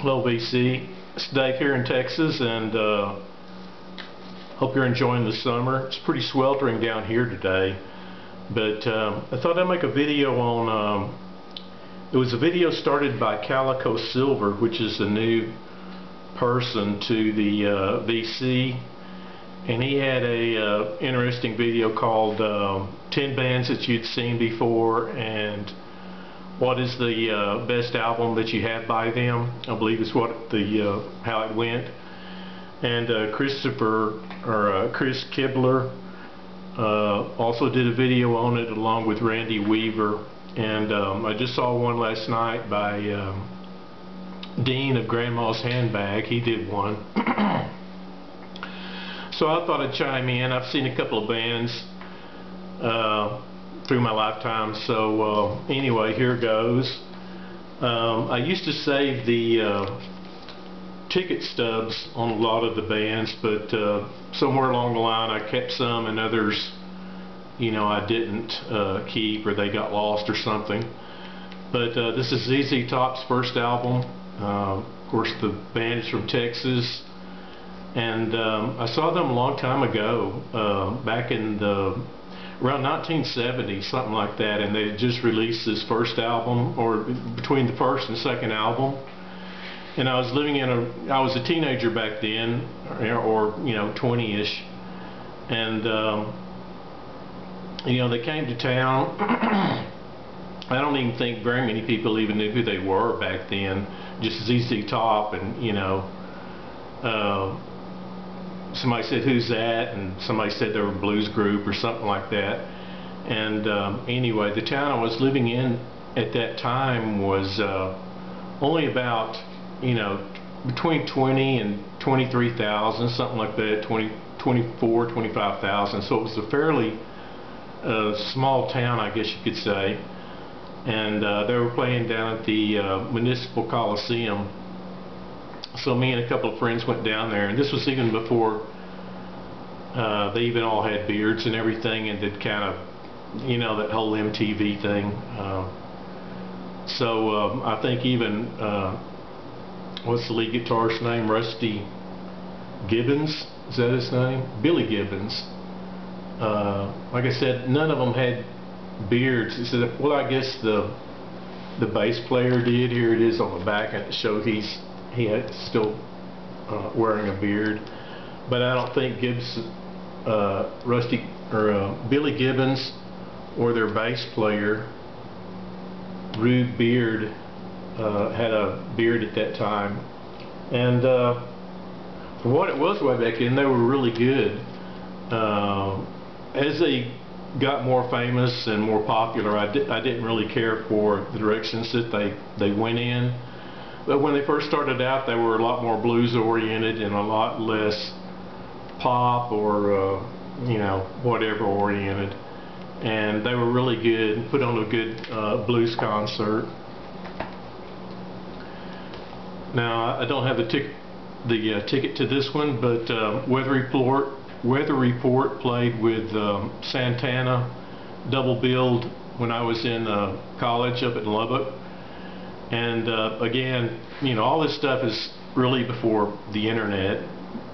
Hello VC, it's Dave here in Texas, and hope you're enjoying the summer. It's pretty sweltering down here today, but I thought I'd make a video on, it was a video started by Calico Silver, which is a new person to the VC, and he had a interesting video called 10 bands that you'd seen before and what is the best album that you have by them, I believe is what the how it went. And Chris Kibler also did a video on it along with Randy Weaver, and I just saw one last night by Dean of Grandma's Handbag. He did one. So I thought I'd chime in. I've seen a couple of bands through my lifetime, so anyway, here goes. I used to save the ticket stubs on a lot of the bands, but somewhere along the line I kept some and others, you know, I didn't keep, or they got lost or something. But this is ZZ Top's first album. Of course, the band is from Texas, and I saw them a long time ago, back in the around 1970, something like that, and they had just released this first album, or between the first and second album. And I was living in I was a teenager back then, or you know, 20-ish, and you know, they came to town. I don't even think very many people even knew who they were back then, just ZZ Top, and you know, somebody said, "Who's that?" and somebody said they were a blues group or something like that. And anyway, the town I was living in at that time was only about, you know, between 20 and 23,000, something like that, 24, 25,000. So it was a fairly small town, I guess you could say. And they were playing down at the Municipal Coliseum. So me and a couple of friends went down there, and this was even before they even all had beards and everything, and did kind of, you know, that whole MTV thing. So I think even, what's the lead guitarist's name? Rusty Gibbons? Is that his name? Billy Gibbons. Like I said, none of them had beards. Except, well, I guess the bass player did. Here it is on the back, and it showed he had still wearing a beard, but I don't think Billy Gibbons or their bass player Rude Beard had a beard at that time. And for what it was way back then, they were really good. As they got more famous and more popular, I didn't really care for the directions that they went in. But when they first started out, they were a lot more blues oriented and a lot less pop or you know, whatever oriented. And they were really good, put on a good blues concert. Now, I don't have the ticket to this one, but Weather Report played with Santana, double billed when I was in college up in Lubbock. And again, you know, all this stuff is really before the internet,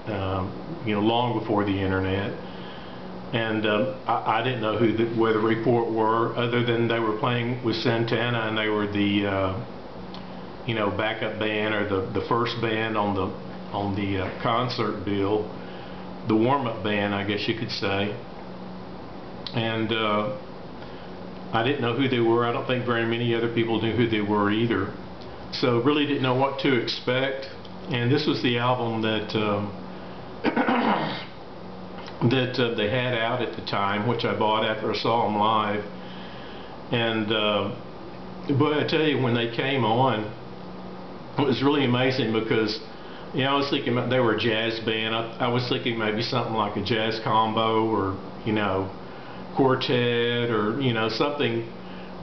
you know, long before the internet. And I didn't know who the Weather Report were, other than they were playing with Santana, and they were the you know, backup band, or the first band on the concert bill, the warm-up band, I guess you could say. And I didn't know who they were. I don't think very many other people knew who they were either. So really didn't know what to expect. And this was the album that that they had out at the time, which I bought after I saw them live. And boy, I tell you, when they came on, it was really amazing, because, you know, I was thinking they were a jazz band. I was thinking maybe something like a jazz combo, or, you know, quartet, or, you know, something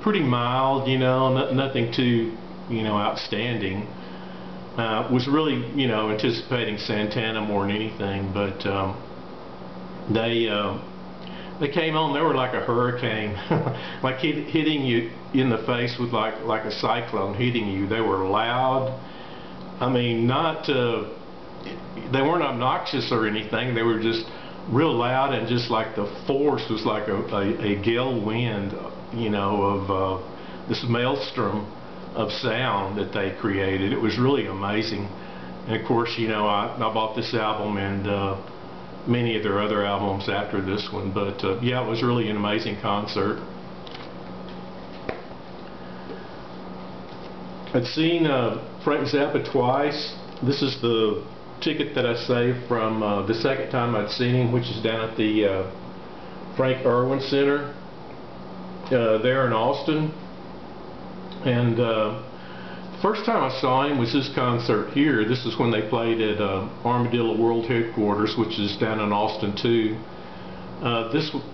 pretty mild, you know, nothing too, you know, outstanding. Was really, you know, anticipating Santana more than anything, but they came on. They were like a hurricane, like hitting you in the face with like a cyclone hitting you. They were loud. I mean, not they weren't obnoxious or anything. They were just real loud, and just like the force was like a gale wind, you know, of this maelstrom of sound that they created. It was really amazing. And of course, you know, I bought this album and many of their other albums after this one. But yeah, it was really an amazing concert. I'd seen Frank Zappa twice. This is the ticket that I saved from the second time I'd seen him, which is down at the Frank Irwin Center there in Austin. And first time I saw him was this concert here. This is when they played at Armadillo World Headquarters, which is down in Austin too.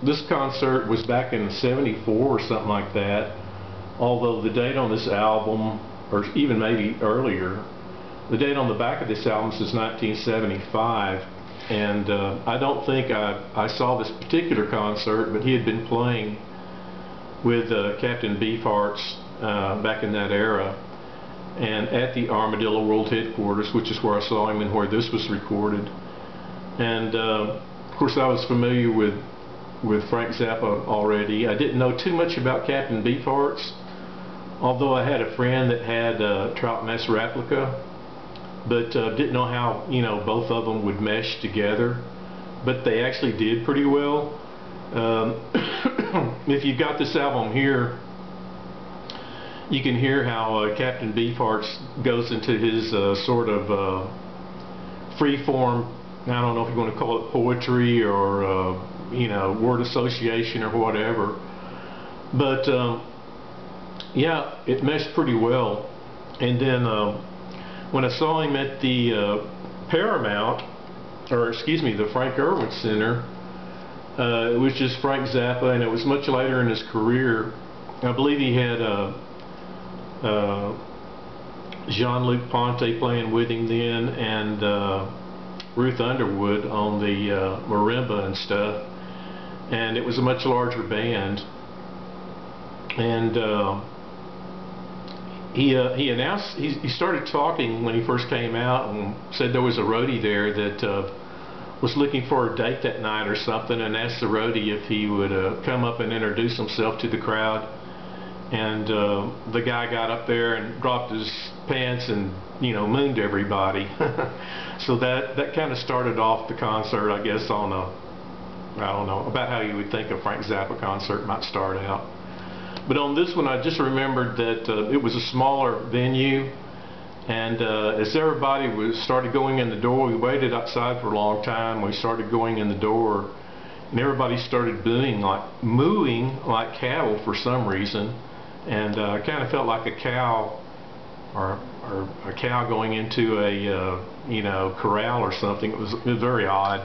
This concert was back in '74 or something like that, although the date on this album, or even maybe earlier, the date on the back of this album says 1975, and I don't think I saw this particular concert, but he had been playing with Captain Beefheart's back in that era, and at the Armadillo World Headquarters, which is where I saw him and where this was recorded. And of course I was familiar with Frank Zappa already. I didn't know too much about Captain Beefheart's, although I had a friend that had a Trout Mess replica, but didn't know how, you know, both of them would mesh together. But they actually did pretty well. If you've got this album here, you can hear how Captain Beefheart goes into his sort of free-form, I don't know if you want to call it poetry or you know, word association or whatever. But yeah, it meshed pretty well. And then when I saw him at the Paramount, or excuse me, the Frank Irwin Center, it was just Frank Zappa, and it was much later in his career. I believe he had Jean-Luc Ponty playing with him then, and Ruth Underwood on the marimba and stuff, and it was a much larger band. And he announced, he started talking when he first came out, and said there was a roadie there that was looking for a date that night or something, and asked the roadie if he would come up and introduce himself to the crowd. And the guy got up there and dropped his pants and, you know, mooned everybody. So that kind of started off the concert, I guess, on a, I don't know, about how you would think a Frank Zappa concert might start out. But on this one, I just remembered that it was a smaller venue, and as everybody started going in the door, we waited outside for a long time. We started going in the door, and everybody started mooing like cattle for some reason, and I kind of felt like a cow, or a cow going into a you know, corral or something. It was very odd.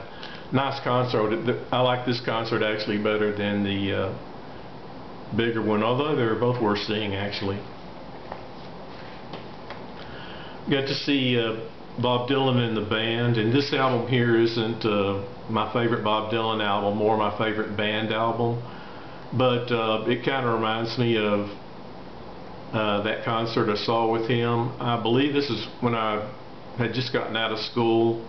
Nice concert. I like this concert actually better than the bigger one, although they were both worth seeing actually. Got to see Bob Dylan in the band, and this album here isn't my favorite Bob Dylan album or my favorite band album, but it kind of reminds me of that concert I saw with him. I believe this is when I had just gotten out of school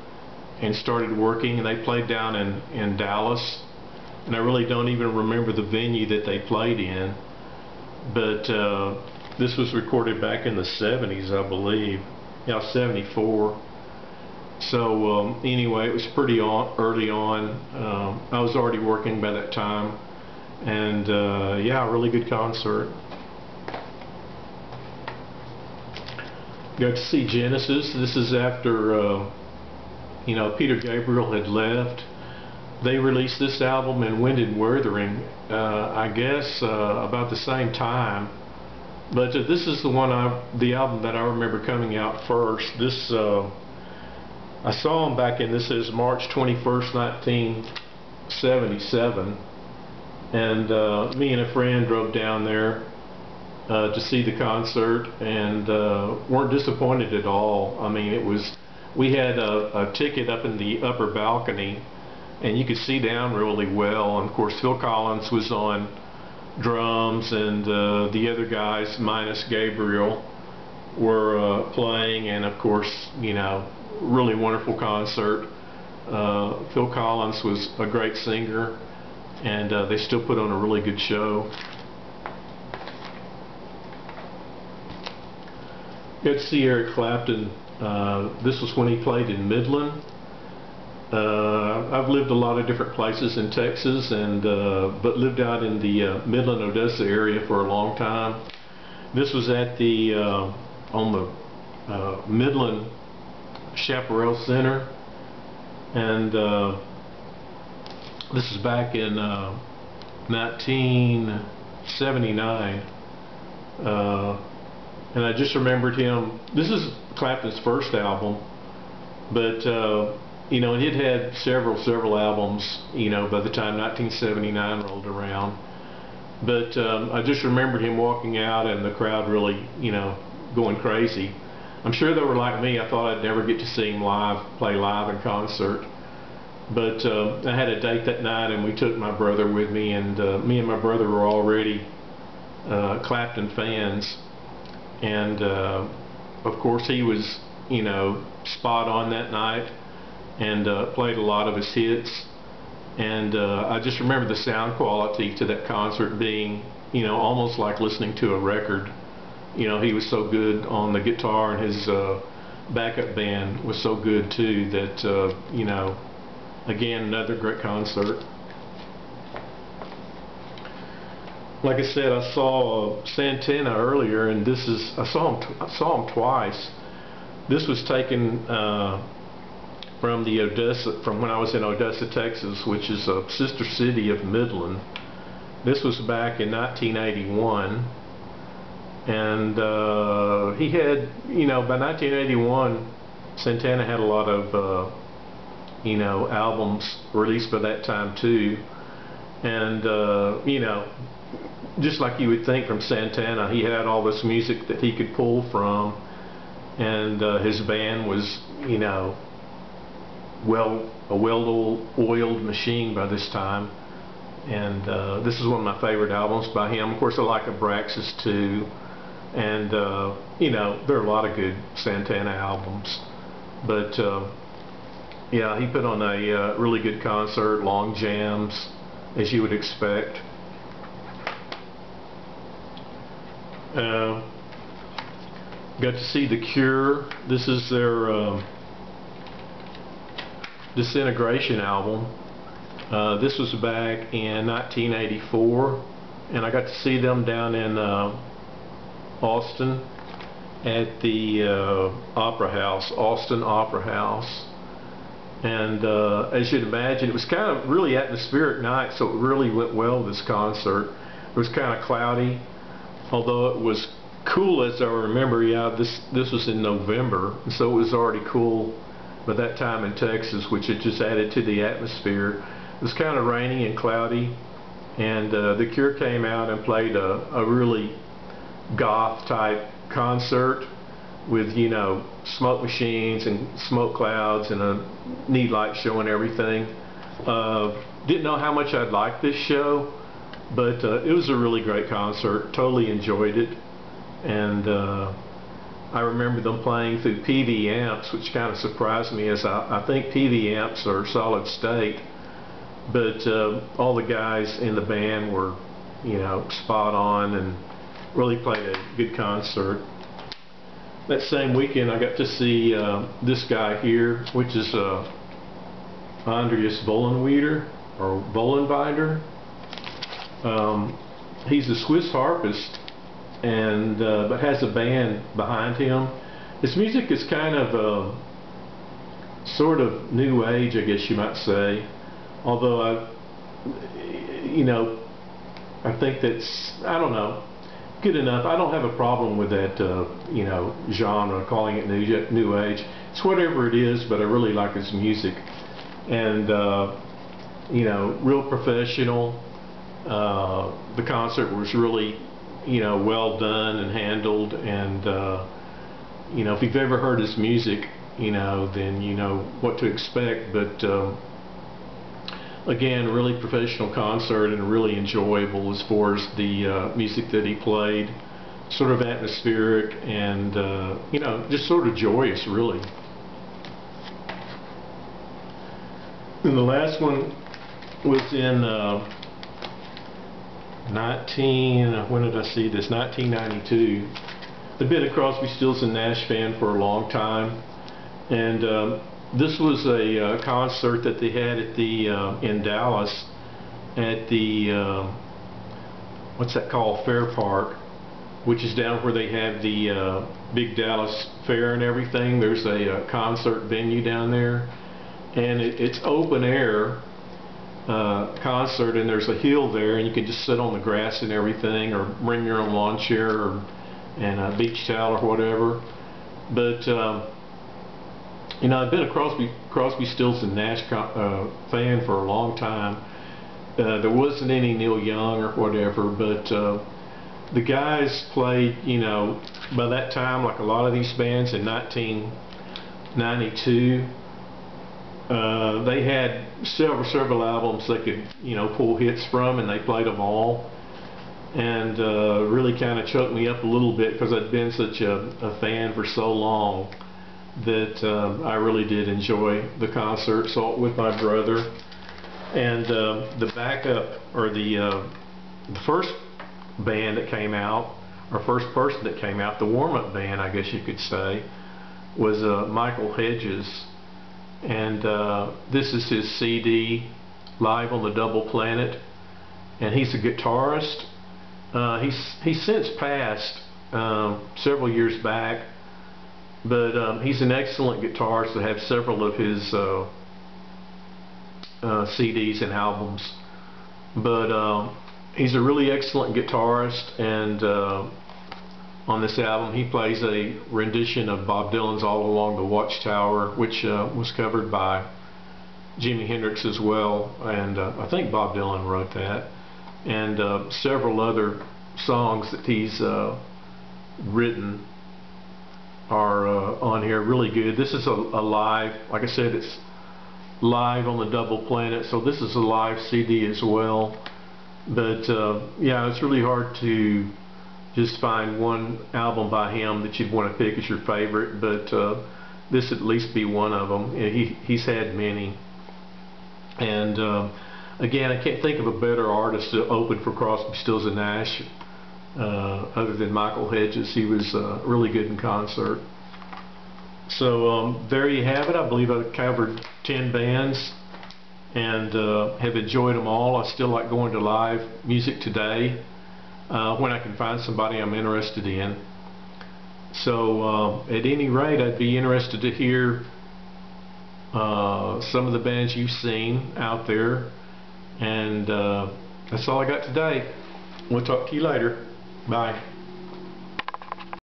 and started working, and they played down in Dallas. And I really don't even remember the venue that they played in, but this was recorded back in the 70s, I believe. Yeah, 74. So anyway, it was pretty early on. I was already working by that time, and yeah, a really good concert. Got to see Genesis. This is after you know, Peter Gabriel had left. They released this album in Wind and Wuthering, I guess about the same time. But this is the album that I remember coming out first. This I saw them back in, this is March 21st, 1977, and me and a friend drove down there to see the concert, and weren't disappointed at all. I mean, we had a ticket up in the upper balcony, and you could see down really well. And of course Phil Collins was on drums, and the other guys minus Gabriel were playing, and of course, you know, really wonderful concert. Phil Collins was a great singer, and they still put on a really good show. Got to see Eric Clapton. This was when he played in Midland. I've lived a lot of different places in Texas, and but lived out in the Midland, Odessa area for a long time. This was at the on the Midland Chaparral Center, and this is back in 1979. And I just remembered him. This is Clapton's first album, but you know, and he'd had several albums, you know, by the time 1979 rolled around. But I just remembered him walking out and the crowd really, you know, going crazy. I'm sure they were like me. I thought I'd never get to see him play live in concert. But I had a date that night, and we took my brother with me, and me and my brother were already Clapton fans. And of course he was, you know, spot on that night, and played a lot of his hits. And I just remember the sound quality to that concert being, you know, almost like listening to a record. You know, he was so good on the guitar, and his backup band was so good too that, you know, again, another great concert. Like I said, I saw Santana earlier, and this is I saw him twice. This was taken from when I was in Odessa, Texas, which is a sister city of Midland. This was back in 1981, and he had, you know, by 1981, Santana had a lot of you know, albums released by that time too, and you know, just like you would think from Santana, he had all this music that he could pull from, and his band was, you know, a well-oiled machine by this time. And this is one of my favorite albums by him. Of course, I like Abraxas too, and you know, there are a lot of good Santana albums, but yeah, he put on a really good concert, long jams, as you would expect. Got to see The Cure. This is their Disintegration album. This was back in 1984, and I got to see them down in Austin at the Opera House, Austin Opera House. And as you'd imagine, it was kind of really atmospheric night, so it really went well, this concert. It was kind of cloudy, although it was cool as I remember. Yeah, this was in November, so it was already cool by that time in Texas, which it just added to the atmosphere. It was kind of rainy and cloudy, and The Cure came out and played a really goth type concert with, you know, smoke machines and smoke clouds and a neat light show and everything. Didn't know how much I'd like this show, but it was a really great concert. Totally enjoyed it. And I remember them playing through PV amps, which kind of surprised me, as I think PV amps are solid state, but all the guys in the band were, you know, spot on and really played a good concert. That same weekend I got to see this guy here, which is Andreas Vollenweider, or Vollenweider. He's a Swiss harpist, and but has a band behind him. His music is kind of sort of new age, I guess you might say, although you know, I think that's, I don't know, good enough. I don't have a problem with that you know, genre, calling it new age. It's whatever it is, but I really like his music, and you know, real professional. The concert was really, you know, well done and handled, and you know, if you've ever heard his music, you know, then you know what to expect. But again, really professional concert, and really enjoyable as far as the music that he played. sort of atmospheric and you know, just sort of joyous, really. And the last one was in when did I see this? 1992. I've been a Crosby, Stills and Nash fan for a long time, and this was a concert that they had at the in Dallas at the what's that called, Fair Park, which is down where they have the big Dallas Fair and everything. There's a concert venue down there, and it's open air concert, and there's a hill there, and you can just sit on the grass and everything, or bring your own lawn chair and a beach towel or whatever. But you know, I've been a Crosby, Stills and Nash fan for a long time. There wasn't any Neil Young or whatever, but the guys played, you know, by that time, like a lot of these bands in 1992, they had several albums they could, you know, pull hits from, and they played them all, and really kind of choked me up a little bit because I'd been such a fan for so long that I really did enjoy the concert. Saw it with my brother, and the backup, or the first band that came out, or first person that came out, the warm-up band, I guess you could say, was Michael Hedges. And this is his CD, Live on the Double Planet, and he's a guitarist. He's since passed several years back, but he's an excellent guitarist. I have several of his CDs and albums, but he's a really excellent guitarist, and on this album he plays a rendition of Bob Dylan's All Along the Watchtower, which was covered by Jimi Hendrix as well, and I think Bob Dylan wrote that, and several other songs that he's written are on here. Really good. This is a live, like I said, it's live on the Double Planet, so this is a live CD as well. But yeah, it's really hard to just find one album by him that you'd want to pick as your favorite, but this at least be one of them. He's had many, and again, I can't think of a better artist to open for Crosby, Stills and Nash other than Michael Hedges. He was really good in concert. So there you have it. I believe I covered 10 bands and have enjoyed them all. I still like going to live music today when I can find somebody I'm interested in. So at any rate, I'd be interested to hear some of the bands you've seen out there, and that's all I got today. We'll talk to you later. Bye.